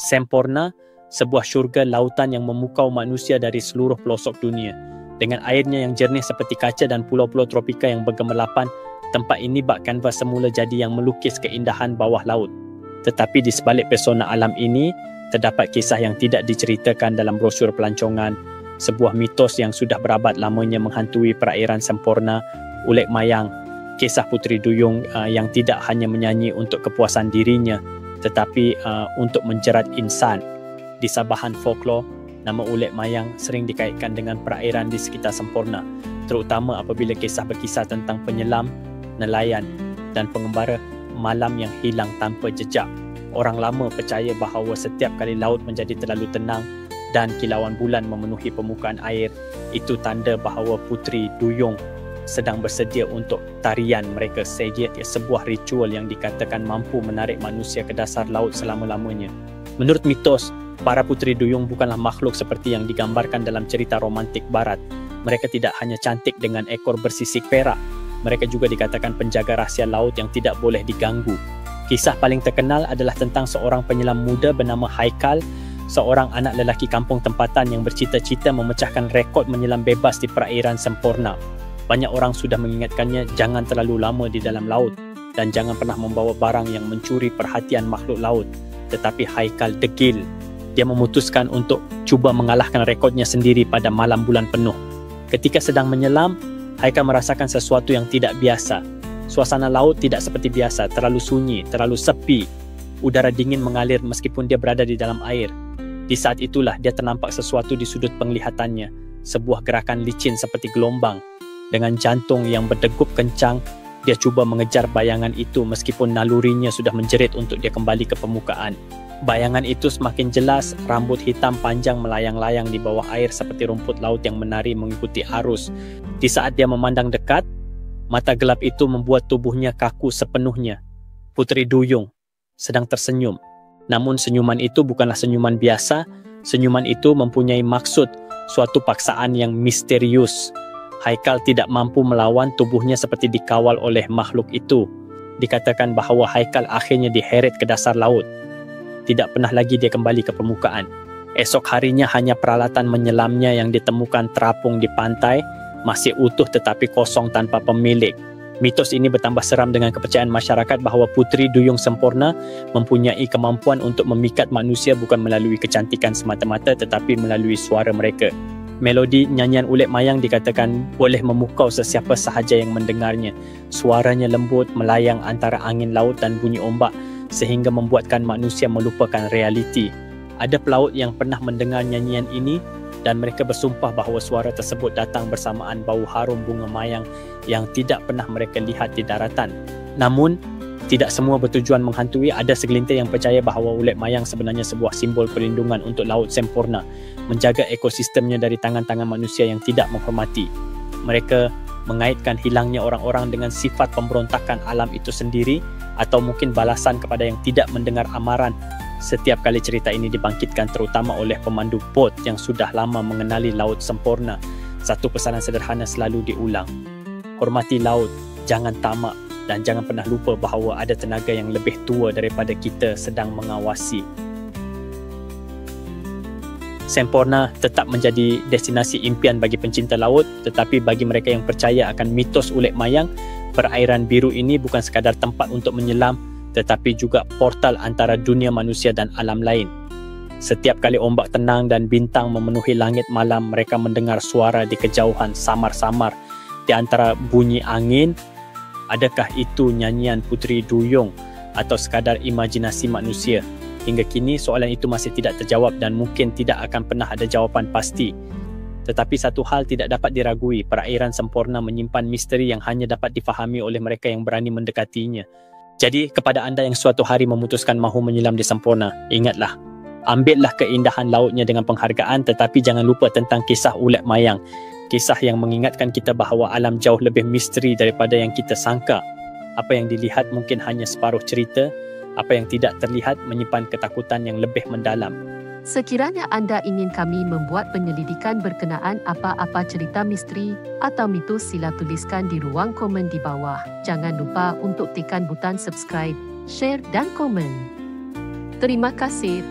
Semporna, sebuah syurga lautan yang memukau manusia dari seluruh pelosok dunia. Dengan airnya yang jernih seperti kaca dan pulau-pulau tropika yang bergemerlapan, tempat ini bak kanvas semula jadi yang melukis keindahan bawah laut. Tetapi di sebalik pesona alam ini, terdapat kisah yang tidak diceritakan dalam brosur pelancongan, sebuah mitos yang sudah berabad lamanya menghantui perairan Semporna, Ulek Mayang, kisah Puteri Duyung yang tidak hanya menyanyi untuk kepuasan dirinya, tetapi untuk menjerat insan. Di sabahan folklor, nama Ulek Mayang sering dikaitkan dengan perairan di sekitar Semporna, terutama apabila kisah berkisah tentang penyelam, nelayan dan pengembara malam yang hilang tanpa jejak. Orang lama percaya bahawa setiap kali laut menjadi terlalu tenang dan kilauan bulan memenuhi permukaan air, itu tanda bahawa Puteri Duyung sedang bersedia untuk tarian mereka. Sebuah ritual yang dikatakan mampu menarik manusia ke dasar laut selama-lamanya. Menurut mitos, para Puteri Duyung bukanlah makhluk seperti yang digambarkan dalam cerita romantik barat. Mereka tidak hanya cantik dengan ekor bersisik perak, mereka juga dikatakan penjaga rahsia laut yang tidak boleh diganggu. Kisah paling terkenal adalah tentang seorang penyelam muda bernama Haikal, seorang anak lelaki kampung tempatan yang bercita-cita memecahkan rekod menyelam bebas di perairan Semporna. Banyak orang sudah mengingatkannya jangan terlalu lama di dalam laut dan jangan pernah membawa barang yang mencuri perhatian makhluk laut. Tetapi Haikal degil. Dia memutuskan untuk cuba mengalahkan rekodnya sendiri pada malam bulan penuh. Ketika sedang menyelam, Haikal merasakan sesuatu yang tidak biasa. Suasana laut tidak seperti biasa, terlalu sunyi, terlalu sepi. Udara dingin mengalir meskipun dia berada di dalam air. Di saat itulah dia ternampak sesuatu di sudut penglihatannya, sebuah gerakan licin seperti gelombang. Dengan jantung yang berdegup kencang, dia cuba mengejar bayangan itu meskipun nalurinya sudah menjerit untuk dia kembali ke permukaan. Bayangan itu semakin jelas, rambut hitam panjang melayang-layang di bawah air seperti rumput laut yang menari mengikuti arus. Di saat dia memandang dekat, mata gelap itu membuat tubuhnya kaku sepenuhnya. Puteri Duyung sedang tersenyum. Namun senyuman itu bukanlah senyuman biasa, senyuman itu mempunyai maksud, suatu paksaan yang misterius. Haikal tidak mampu melawan, tubuhnya seperti dikawal oleh makhluk itu. Dikatakan bahawa Haikal akhirnya diheret ke dasar laut. Tidak pernah lagi dia kembali ke permukaan. Esok harinya hanya peralatan menyelamnya yang ditemukan terapung di pantai, masih utuh tetapi kosong tanpa pemilik. Mitos ini bertambah seram dengan kepercayaan masyarakat bahawa Puteri Duyung Semporna mempunyai kemampuan untuk memikat manusia bukan melalui kecantikan semata-mata tetapi melalui suara mereka. Melodi nyanyian Ulek Mayang dikatakan boleh memukau sesiapa sahaja yang mendengarnya. Suaranya lembut, melayang antara angin laut dan bunyi ombak sehingga membuatkan manusia melupakan realiti. Ada pelaut yang pernah mendengar nyanyian ini dan mereka bersumpah bahawa suara tersebut datang bersamaan bau harum bunga mayang yang tidak pernah mereka lihat di daratan. Namun, tidak semua bertujuan menghantui. Ada segelintir yang percaya bahawa Ulek Mayang sebenarnya sebuah simbol perlindungan untuk Laut Semporna, menjaga ekosistemnya dari tangan-tangan manusia yang tidak menghormati. Mereka mengaitkan hilangnya orang-orang dengan sifat pemberontakan alam itu sendiri atau mungkin balasan kepada yang tidak mendengar amaran. Setiap kali cerita ini dibangkitkan terutama oleh pemandu bot yang sudah lama mengenali Laut Semporna, satu pesanan sederhana selalu diulang. Hormati laut, jangan tamak dan jangan pernah lupa bahawa ada tenaga yang lebih tua daripada kita sedang mengawasi. Semporna tetap menjadi destinasi impian bagi pencinta laut, tetapi bagi mereka yang percaya akan mitos Ulek Mayang, perairan biru ini bukan sekadar tempat untuk menyelam, tetapi juga portal antara dunia manusia dan alam lain. Setiap kali ombak tenang dan bintang memenuhi langit malam, mereka mendengar suara di kejauhan samar-samar. Di antara bunyi angin, adakah itu nyanyian Puteri Duyung atau sekadar imajinasi manusia? Hingga kini soalan itu masih tidak terjawab dan mungkin tidak akan pernah ada jawapan pasti. Tetapi satu hal tidak dapat diragui, perairan Semporna menyimpan misteri yang hanya dapat difahami oleh mereka yang berani mendekatinya. Jadi kepada anda yang suatu hari memutuskan mahu menyelam di Semporna, ingatlah, ambillah keindahan lautnya dengan penghargaan, tetapi jangan lupa tentang kisah Ulek Mayang. Kisah yang mengingatkan kita bahawa alam jauh lebih misteri daripada yang kita sangka. Apa yang dilihat mungkin hanya separuh cerita, apa yang tidak terlihat menyimpan ketakutan yang lebih mendalam. Sekiranya anda ingin kami membuat penyelidikan berkenaan apa-apa cerita misteri atau mitos, sila tuliskan di ruang komen di bawah. Jangan lupa untuk tekan butang subscribe, share dan komen. Terima kasih.